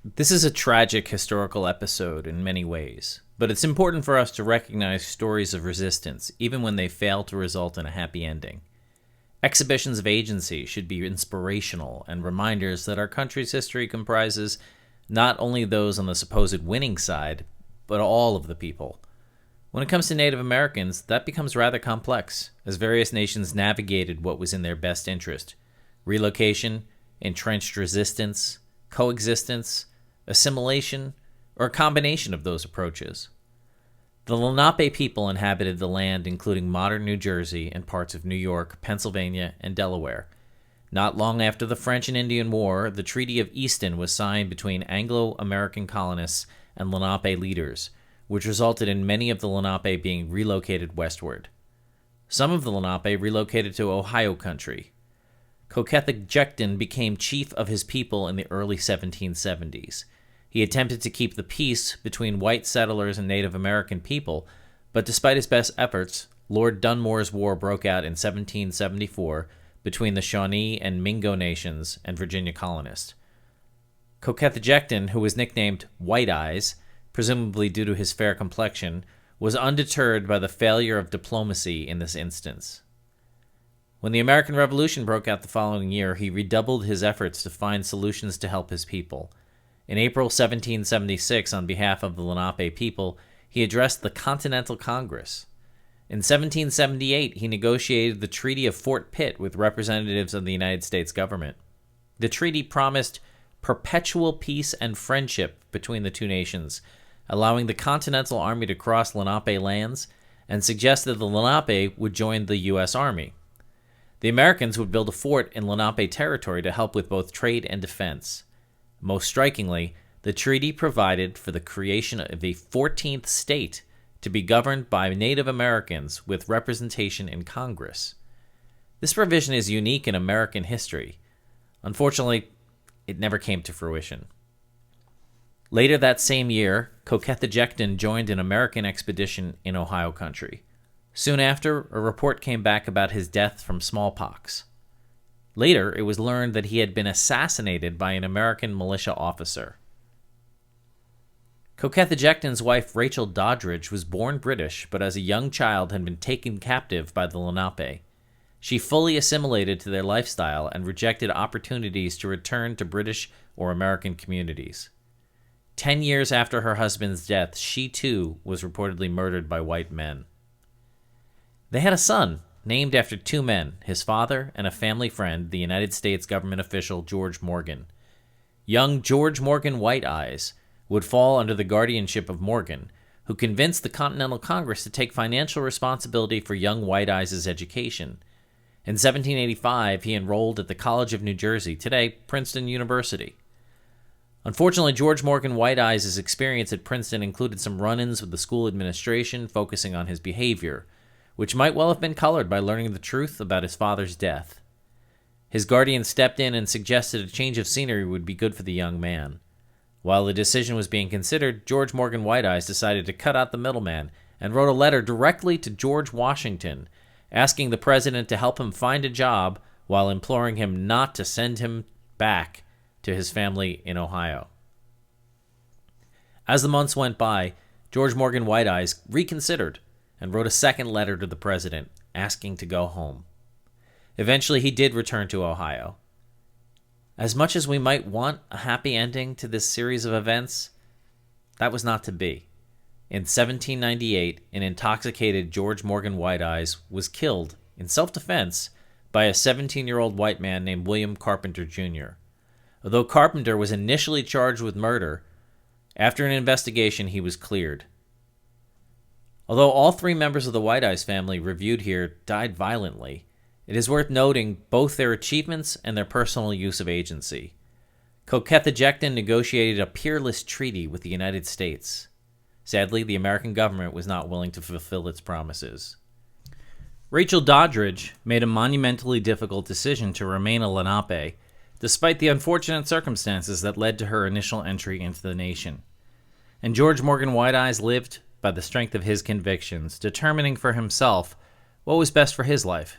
This is a tragic historical episode in many ways, but it's important for us to recognize stories of resistance, even when they fail to result in a happy ending. Exhibitions of agency should be inspirational and reminders that our country's history comprises not only those on the supposed winning side, but all of the people. When it comes to Native Americans, that becomes rather complex, as various nations navigated what was in their best interest: relocation, entrenched resistance, coexistence, assimilation, or a combination of those approaches. The Lenape people inhabited the land including modern New Jersey and parts of New York, Pennsylvania, and Delaware. Not long after the French and Indian War, the Treaty of Easton was signed between Anglo-American colonists and Lenape leaders, which resulted in many of the Lenape being relocated westward. Some of the Lenape relocated to Ohio country. Koquetagechton became chief of his people in the early 1770s. He attempted to keep the peace between white settlers and Native American people, but despite his best efforts, Lord Dunmore's War broke out in 1774 between the Shawnee and Mingo nations and Virginia colonists. Koquetagechton, who was nicknamed White Eyes, presumably due to his fair complexion, was undeterred by the failure of diplomacy in this instance. When the American Revolution broke out the following year, he redoubled his efforts to find solutions to help his people. In April 1776, on behalf of the Lenape people, he addressed the Continental Congress. In 1778, he negotiated the Treaty of Fort Pitt with representatives of the United States government. The treaty promised perpetual peace and friendship between the two nations, allowing the Continental Army to cross Lenape lands, and suggested the Lenape would join the U.S. Army. The Americans would build a fort in Lenape territory to help with both trade and defense. Most strikingly, the treaty provided for the creation of a 14th state to be governed by Native Americans with representation in Congress. This provision is unique in American history. Unfortunately, it never came to fruition. Later that same year, Koquetagechton joined an American expedition in Ohio country. Soon after, a report came back about his death from smallpox. Later, it was learned that he had been assassinated by an American militia officer. Koquetagechton's wife, Rachel Doddridge, was born British, but as a young child had been taken captive by the Lenape. She fully assimilated to their lifestyle and rejected opportunities to return to British or American communities. 10 years after her husband's death, she too was reportedly murdered by white men. They had a son, named after two men, his father and a family friend, the United States government official George Morgan. Young George Morgan White Eyes would fall under the guardianship of Morgan, who convinced the Continental Congress to take financial responsibility for young White Eyes' education. In 1785, he enrolled at the College of New Jersey, today Princeton University. Unfortunately, George Morgan White Eyes' experience at Princeton included some run-ins with the school administration focusing on his behavior, which might well have been colored by learning the truth about his father's death. His guardian stepped in and suggested a change of scenery would be good for the young man. While the decision was being considered, George Morgan White Eyes decided to cut out the middleman and wrote a letter directly to George Washington, asking the president to help him find a job while imploring him not to send him back to his family in Ohio. As the months went by, George Morgan White Eyes reconsidered and wrote a second letter to the president, asking to go home. Eventually, he did return to Ohio. As much as we might want a happy ending to this series of events, that was not to be. In 1798, an intoxicated George Morgan White Eyes was killed in self-defense by a 17-year-old white man named William Carpenter, Jr. Although Carpenter was initially charged with murder, after an investigation, he was cleared. Although all three members of the White Eyes family reviewed here died violently, it is worth noting both their achievements and their personal use of agency. Koquetagechton negotiated a peerless treaty with the United States. Sadly, the American government was not willing to fulfill its promises. Rachel Doddridge made a monumentally difficult decision to remain a Lenape, despite the unfortunate circumstances that led to her initial entry into the nation. And George Morgan White Eyes lived by the strength of his convictions, determining for himself what was best for his life.